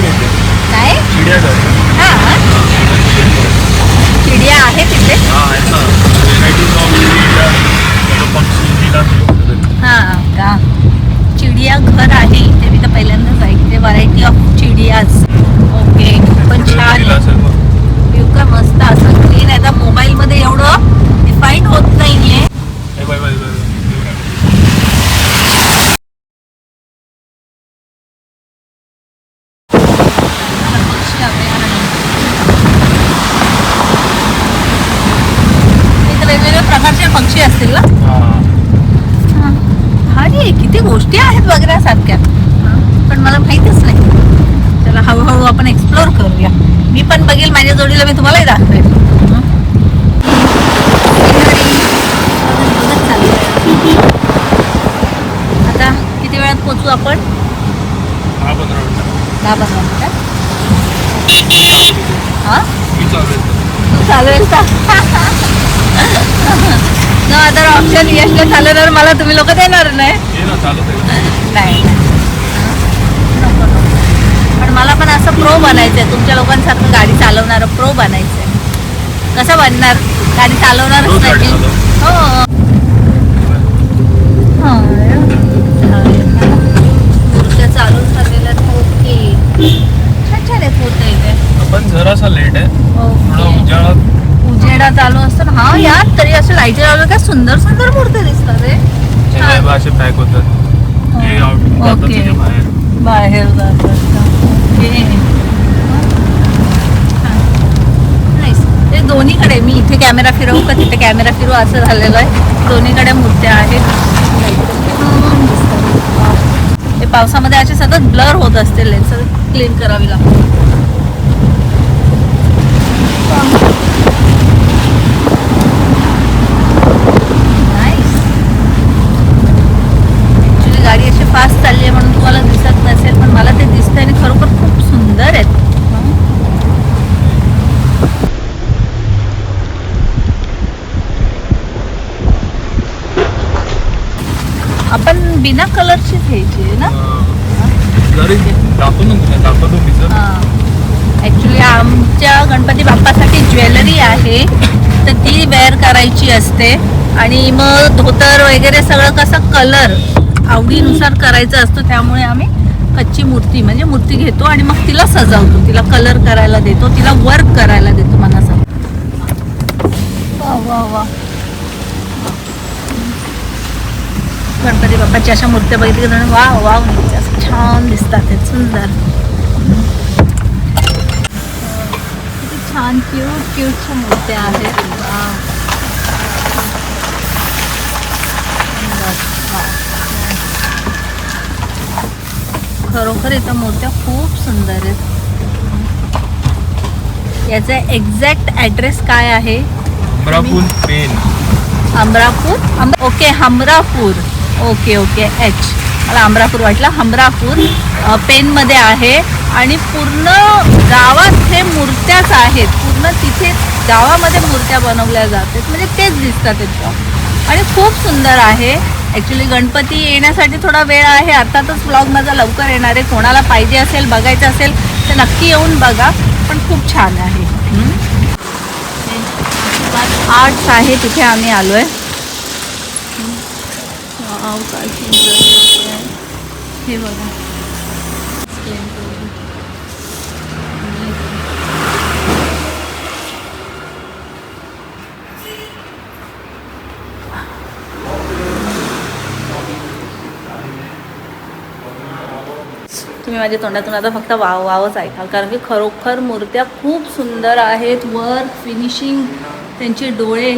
आहे तिथे. काय चिडियाघर. हा चिडिया आहे तिथे. हा आहेत ना. व्हेरायटीज ऑफ चिडिया, पक्षी, जिला हा का चिडिया घर आहे इथे. मी तर पहिल्यांदाच ऐकते व्हरायटी ऑफ चिडियाज. ओके पण छान व्ह्यू का मस्त असं क्लीन आहे. आता मोबाईलमध्ये एवढं डिफाईन होत नाहीये. वेगवेगळ्या प्रकारचे पक्षी असतील ना. भारी किती गोष्टी आहेत बघण्यासारख्या पण मला माहितच नाही. चला हळूहळू आपण एक्सप्लोर करूया. मी पण बघेल माझ्या जोडीला मी तुम्हालाही दाखवेल. आता किती वेळात पोहोचू आपण? 10-15 मिनिटं. 10-15 मिनिटं. हा मी चालेल का? न अदर ऑप्शन यशला चालवणार मला तुम्ही लोक देणार नाही. नाही नको नको. पण मला पण असं प्रो बनायचंय. तुमच्या लोकांसारखं गाडी चालवणारं प्रो बनायचंय. कसं बनणार? गाडी चालवणारच नाही. हो मूर्त्या चालून झालेल्या ओके. छान छान आहेत मूर्त्या इथे. पण जरासा लेट आहे. थोडा उजेडा चालू असतो ना. हा यार तरी असं लाईट लावलं काय सुंदर सुंदर मूर्ती दिसतात रे. असे पॅक होतात. ओके बाहेर जातात. ओके ते दोन्हीकडे मी इथे कॅमेरा फिरवू का तिथे कॅमेरा फिरवू असं झालेलं आहे. दोन्हीकडे मूर्त्या आहेत. हे पावसामध्ये असे सतत ब्लर होत असतील. लेन्स क्लीन करावी लागते. ऍक्च्युली गाडी अशी फास्ट चालली आहे म्हणून तुम्हाला दिसत नसेल पण मला ते दिसतंय आणि खरोखर खूप सुंदर आहेत. आपण बिना कलरचीच घ्यायची ना. ऍक्च्युली आमच्या गणपती बाप्पासाठी ज्वेलरी आहे तर ती वेअर करायची असते आणि मग धोतर वगैरे सगळं कसं कलर आवडीनुसार करायचं असतं. त्यामुळे आम्ही कच्ची मूर्ती म्हणजे मूर्ती घेतो आणि मग तिला सजवतो. तिला कलर करायला देतो. तिला वर्क करायला देतो. मनासारखं. वा वा वा गणपती बाप्पाची अशा मूर्त्या बघितली वा वाव असं छान दिसतात. ते सुंदर किती छान क्यूट क्यूटच्या मूर्त्या आहेत. खरोखर इथं मूर्त्या खूप सुंदर आहेत. याचा एक्झॅक्ट ॲड्रेस काय आहे? अमरापूर पेन. अमरापूर ओके हमरापूर ओके ओके एच मला अमरापूर वाटलं. हमरापूर पेनमध्ये आहे आणि पूर्ण गावात हे मूर्त्याच आहेत. पूर्ण तिथे गावामध्ये मूर्त्या बनवल्या जातात म्हणजे तेच दिसतात तिथं आणि खूप सुंदर आहे. ॲक्च्युली गणपती येण्यासाठी थोडा वेळ आहे. अर्थातच व्लॉग माझा लवकर येणार आहे. कोणाला पाहिजे असेल बघायचं असेल तर नक्की येऊन बघा. पण खूप छान आहे. आर्ट्स आहे तिथे आम्ही आलो आहे. हे बघा तुम्ही माझ्या तोंडातून आता फक्त वाव वावच ऐकाल कारण की खरोखर मूर्त्या खूप सुंदर आहेत. वर्क फिनिशिंग त्यांचे डोळे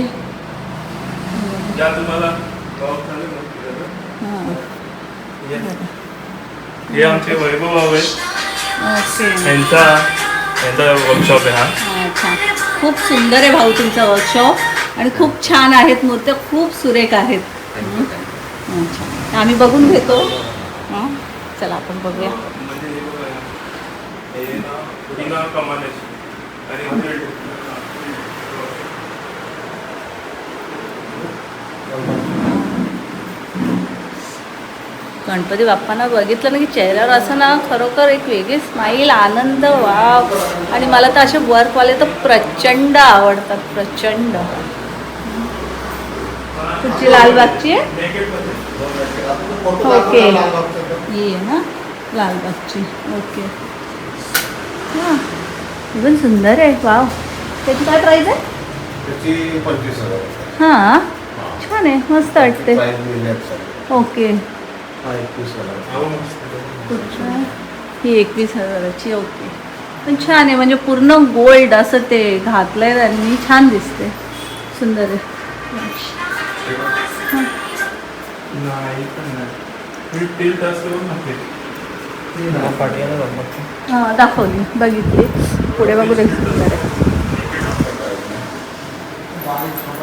हे आमचे वैभव आहेत. यांचा वर्कशॉप आहे हा. अच्छा खूप सुंदर आहे भाऊ तुमचा वर्कशॉप आणि खूप छान आहेत मूर्त्या. खूप सुरेख आहेत. अच्छा आम्ही बघून घेतो. चला आपण बघूया. गणपती बाप्पांना बघितलं ना की चेहऱ्यावर असं ना खरोखर एक वेगळी स्माईल, आनंद, वाव. आणि मला तर असे वर्कवाले तर प्रचंड आवडतात, प्रचंड. तुझी लालबागची आहे? ओके, ही आहे ना लालबागची. ओके, हां पण सुंदर आहे. वाव. त्याची काय प्राईस आहे? त्याची 25,000. हां छान आहे, मस्त वाटते. ओके, हा 21,000. कुठच्या? ही 21,000ची. ओके, पण छान आहे, म्हणजे पूर्ण गोल्ड असं ते घातलंय त्यांनी, छान दिसते, सुंदर आहे. नाही पण नाही तेल जास्त करून नव्हते. हां दाखवली, बघितली. पुढे बघू दे. सुंदर आहे.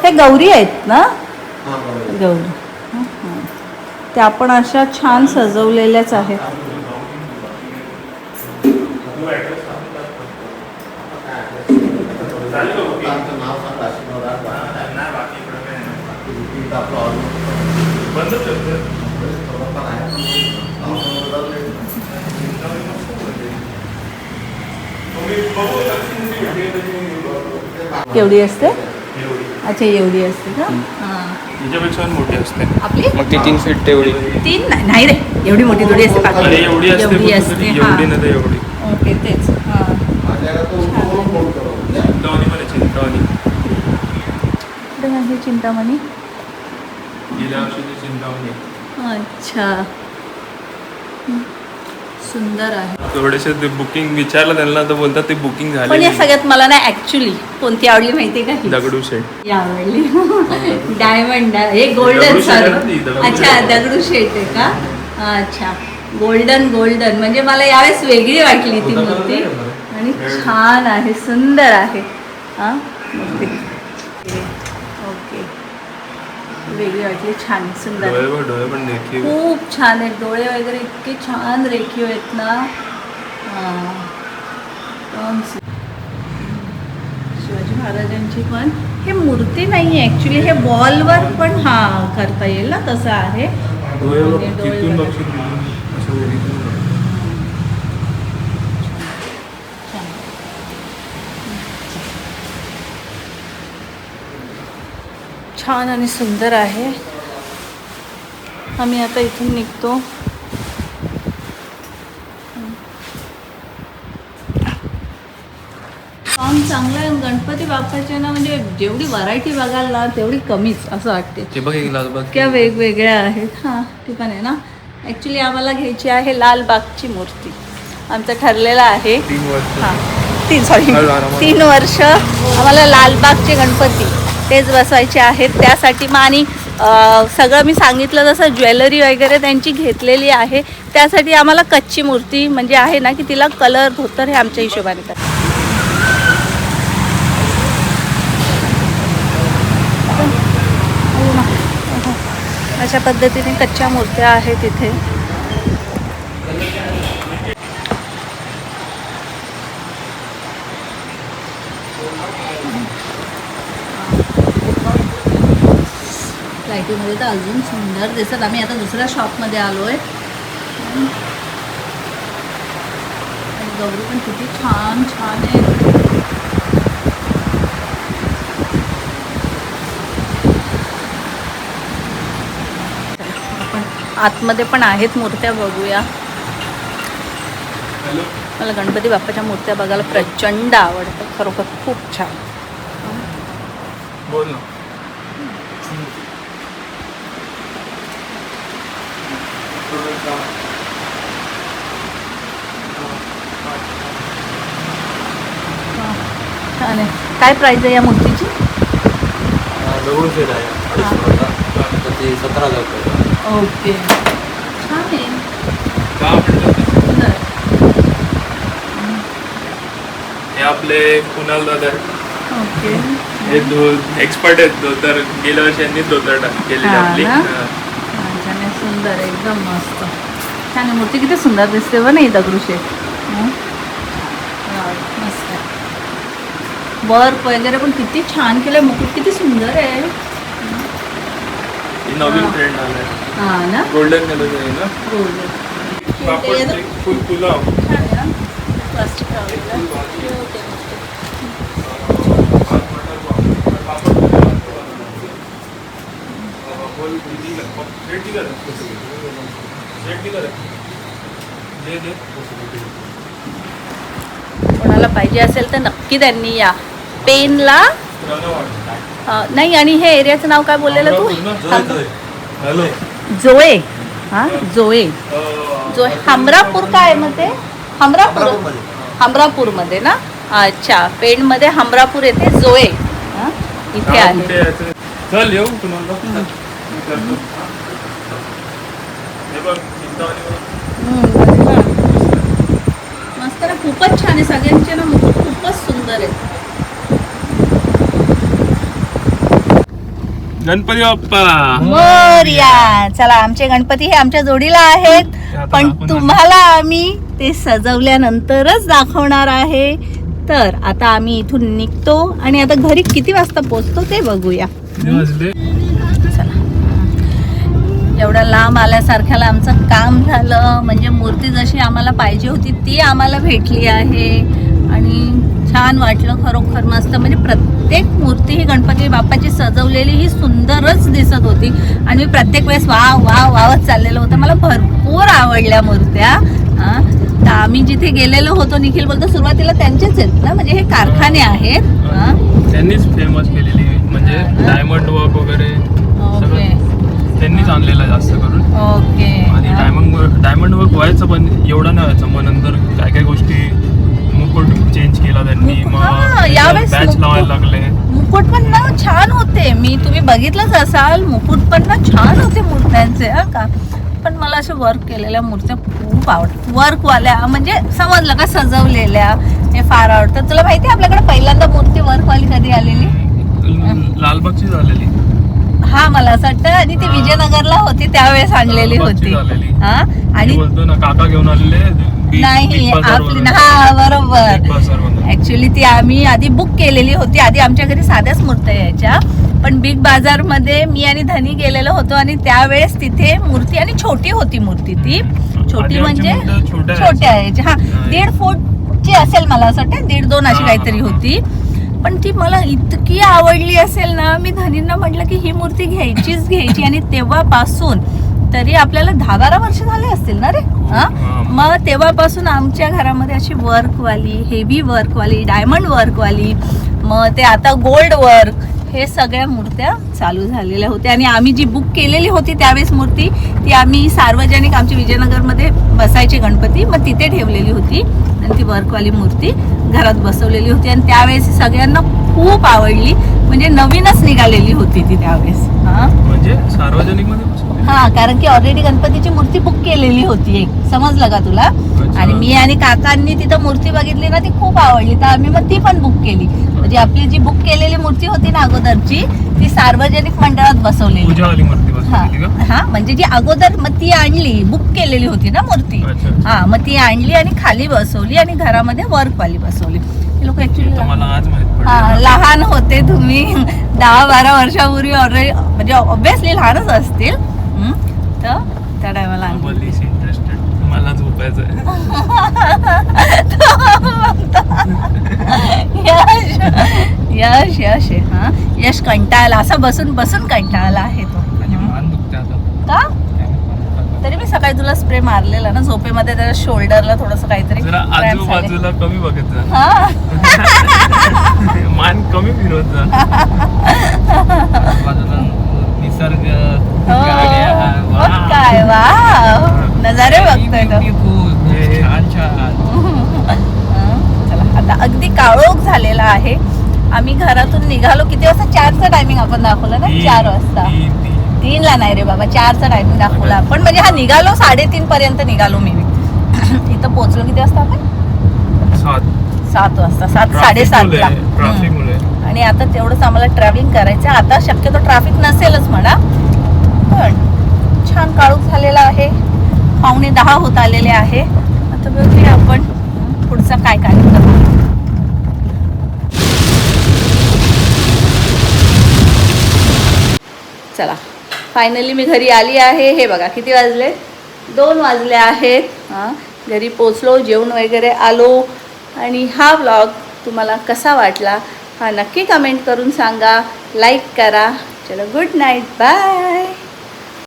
हे गौरी आहेत ना? हा बरोबर. गौरी. हां हां, त्या पण अशा छान सजवलेल्याच आहेत. आमचं नाव सांगा. आशीर्वाद नाही बाकी इकडं काय नाही. बाकी आपलं ऑर्डर बंदच करते. पण आहे. केवढी असते? अच्छा, एवढी असते का? हां. याच्यापेक्षा पण मोठी असते. आपली मग ती 3 फीट तेवढी. 3 नाही रे, एवढी मोठी थोडी असते. अरे पाकळी एवढी असते, एवढी पण असते. तरी हां एवढी नाही तर एवढी. ओके, तेच. हां माझ्याला तो फोन करू. चिंतावणी पण आहे, चिंतावणी. इकडे आहे चिंतामणी. गेल्या वर्षीची चिंतावणी आहे. अच्छा, सुंदर आहे. थोडेसे ते बुकिंग विचारलं त्यांना तर बोलतात ते बुकिंग पण या झाले. सगळ्यात मला ना ऍक्च्युली कोणती आवडली माहिती आहे का? ही. दगडूशेठ. ही आवडली. डायमंड, हे गोल्डन दगडूशेठ सर. आहे ना ती, दगडूशेठ. अच्छा, दगडूशेठ आहे का? अच्छा, गोल्डन गोल्डन, म्हणजे मला यावेळेस वेगळी वाटली ती मूर्ती. आणि छान आहे, सुंदर आहे. हां मूर्ती. ओके, वेगळी वाटली, छान, सुंदर. डोळे पण देखील खूप छान आहेत, डोळे वगैरे इतके छान रेखीव आहेत ना. हां, शिवाजी महाराजांची पण हे मूर्ती नाही आहे ॲक्च्युली, हे वॉलवर पण हा करता येईल ना, तसं आहे. डोळे आणि डोळे तिथून वगैरे. बघशील असं वरून. छान. छान आणि सुंदर आहे. आम्ही आता इथून निघतो. काम चांगलं आहे गणपती बाप्पाचे ना, म्हणजे जेवढी व्हरायटी बघाल ना तेवढी कमीच असं वाटते. ते बघ एक लालबाग. इतक्या वेगवेगळ्या आहेत. हां ती पण आहे ना. ॲक्च्युली आम्हाला घ्यायची आहे लालबागची मूर्ती. आमचं ठरलेलं आहे 3 वर्ष. हां 3 वर्ष आम्हाला लालबागचे गणपती तेच बसवायचे आहेत. त्यासाठी मग आणि सगळं मी सांगितलं तसं ज्वेलरी वगैरे त्यांची घेतलेली आहे. त्यासाठी आम्हाला कच्ची मूर्ती म्हणजे आहे ना की तिला कलर धोतर हे आमच्या हिशोबाने करतात. अशा पद्धतीने कच्च्या मूर्त्या आहेत इथे. लाईटीमध्ये तर अजून सुंदर दिसत. आम्ही आता दुसऱ्या शॉपमध्ये आलो आहे. आणि गौरी पण किती छान छान आहे. आपण आतमध्ये पण आहेत मूर्त्या, बघूया. मला गणपती बाप्पाच्या मूर्त्या बघायला प्रचंड आवडतं, खरोखर खूप छान. बोल ना. छान आहे. काय प्राईज आहे या मूर्तीची? दगडूशेठ आहे 250 तर ते 17,000 रुपये. ओके, छान आहे. का म्हणतात ते? सुंदर. हे आपले कुणाल दादा ओके. हे एक्सपर्ट आहेत धोतर. गेल्या वर्षी यांनी धोतर केलेली हा आपली. ना? हा. छान आहे, सुंदर आहे, एकदम मस्त. छान आहे मूर्ती, किती सुंदर दिसते बघ नाही दगडूशेठ. मस्त आहे. वर्क वगैरे पण किती छान केलं. मुकुट किती सुंदर आहे. ही नवीन ट्रेंड आलाय हा ना गोल्डन कलर आहे ना गोल्डन फुल पुलाव प्लास्टिक लावलेलं कोणाला पाहिजे असेल तर नक्की त्यांनी या पेनला नाही. आणि हे एरियाचं नाव काय बोललेलं तू हॅलो जोळे हा जोळे जोळे हमरापूर काय मग ते हमरापूरमध्ये ना अच्छा पेणमध्ये हमरापूर येते जोळे हा इथे आहे. चल येऊ तुम्हाला मस्त ना खूपच छान आहे सगळ्यांचे ना मुकुट खूपच सुंदर आहेत. गणपती बाप्पा मोरया. चला आमचे गणपती हे आमच्या जोडीला आहेत पण तुम्हाला आम्ही ते सजवल्यानंतरच दाखवणार आहे. तर आता आम्ही इथून निघतो आणि आता घरी किती वाजता पोहोचतो ते बघूया. चला एवढं लांब आल्यासारख्याला आमचं काम झालं. म्हणजे मूर्ती जशी आम्हाला पाहिजे होती ती आम्हाला भेटली आहे आणि छान वाटलं खरोखर मस्त. म्हणजे प्रत्येक मूर्ती ही गणपती बाप्पाची सजवलेली ही सुंदरच दिसत होती आणि मी प्रत्येक वेळेस वावच चाललेलं होतं. मला भरपूर आवडल्या मूर्त्या. तर आम्ही जिथे गेलेलो होतो निखिल बोलतो सुरुवातीला त्यांचेच आहेत ना म्हणजे हे कारखाने आहेत. त्यांनीच फेमस केलेली म्हणजे डायमंड वर्क वगैरे त्यांनीच आणलेलं जास्त करून. ओके. आणि डायमंड वर्क व्हायचं पण एवढं नाही व्हायचं. मग नंतर काय काय गोष्टी मुकुट चेंज केला त्यांनी मग बॅच लावायला लागले. मुकुट पण ना छान होते. तुम्ही बघितलंच असाल मुकुट पण ना छान होते मूर्त्यांचे का. पण मला अशा वर्क केलेल्या मूर्त्या खूप आवडतात. वर्कवाल्या म्हणजे समजलं का सजवलेल्या हे फार आवडतात. तुला माहिती आहे आपल्याकडे पहिल्यांदा मूर्ती वर्कवाली कधी आलेली? लालबागची झालेली. हा मला असं वाटतं आणि ती विजयनगरला होती त्यावेळेस आणलेली होती. हा आणि बोलतो ना काका घेऊन आलेले नाही आपली हा बरोबर. ऍक्च्युली ती आम्ही आधी बुक केलेली होती. आधी आमच्या घरी साध्याच मूर्त्या यायच्या पण बिग बाजार मध्ये मी आणि धनी गेलेलो होतो आणि त्यावेळेस तिथे मूर्ती आणि छोटी होती मूर्ती. ती छोटी म्हणजे छोट्या यायची. हा 1.5 फूटची असेल मला असं वाटतं 1.5-2 अशी काहीतरी होती. पण ती मला इतकी आवडली असेल ना मी धनींना म्हटलं की ही मूर्ती घ्यायची आणि तेव्हापासून तरी आपल्याला 10-12 वर्ष झाले असतील ना रे. मग तेव्हापासून आमच्या घरामध्ये अशी वर्कवाली हेवी वर्कवाली डायमंड वर्कवाली मग ते आता गोल्ड वर्क हे सगळ्या मूर्त्या चालू झालेल्या होत्या. आणि आम्ही जी बुक केलेली होती त्यावेळेस मूर्ती ती आम्ही सार्वजनिक आमच्या विजयनगरमध्ये बसायचे गणपती मग तिथे ठेवलेली होती आणि ती वर्कवाली मूर्ती घरात बसवलेली होती आणि त्यावेळेस सगळ्यांना खूप आवडली. म्हणजे नवीनच निघालेली होती ती त्यावेळेस. म्हणजे सार्वजनिक मध्ये हा कारण की ऑलरेडी गणपतीची मूर्ती बुक केलेली होती एक समजलं का तुला. आणि मी आणि काकांनी तिथं मूर्ती बघितली ना ती खूप आवडली तर आम्ही मग ती पण बुक केली. म्हणजे आपली जी बुक केलेली मूर्ती होती ना अगोदरची ती सार्वजनिक मंडळात बसवलेली. हा म्हणजे जी अगोदर मग ती आणली बुक केलेली होती ना मूर्ती. हा मग ती आणली आणि खाली बसवली आणि घरामध्ये वर्कवाली बसवली. लोक ऍक्च्युली लहान होते तुम्ही 10-12 वर्षापूर्वी ऑलरेडी म्हणजे ऑब्विसली लहानच असतील. तर त्या टायमाला मला झोपायचं यश यश हा यश कंटाळला असा बसून बसून कंटाळला आहे तो. का तरी मी सकाळी तुला स्प्रे मारलेला ना झोपेमध्ये त्याच्या शोल्डरला थोडस काहीतरी आजूबाजूला कमी बघत मान कमी फिरवत निसर्ग काय वा नजारे बघतोय चला आता अगदी काळोख झालेला आहे. आम्ही घरातून निघालो किती वाजता 4चा टायमिंग आपण दाखवलं ना 4 वाजता 3ला नाही रे बाबा 4चा टायमिंग दाखवला आपण. म्हणजे हा निघालो 3:30 पर्यंत निघालो मी इथं पोहोचलो किती वाजता आपण 7 वाजता 7-7:30ला. आणि आता तेवढंच आम्हाला ट्रॅव्हलिंग करायचं. आता शक्यतो ट्रॅफिक नसेलच म्हणा पण छान काळोख झालेला आहे. 9:45 होत आलेले आहे. आता बघूया आपण पुढचा काय कार्यक्रम. चला फायनली मी घरी आली आहे. हे बघा किती वाजले, 2 वाजले आहेत. हां, घरी पोचलो, जेवण वगैरे आलो. आणि हा व्लॉग तुम्हाला कसा वाटला हा नक्की कमेंट करून सांगा, लाईक करा. चलो गुड नाईट, बाय.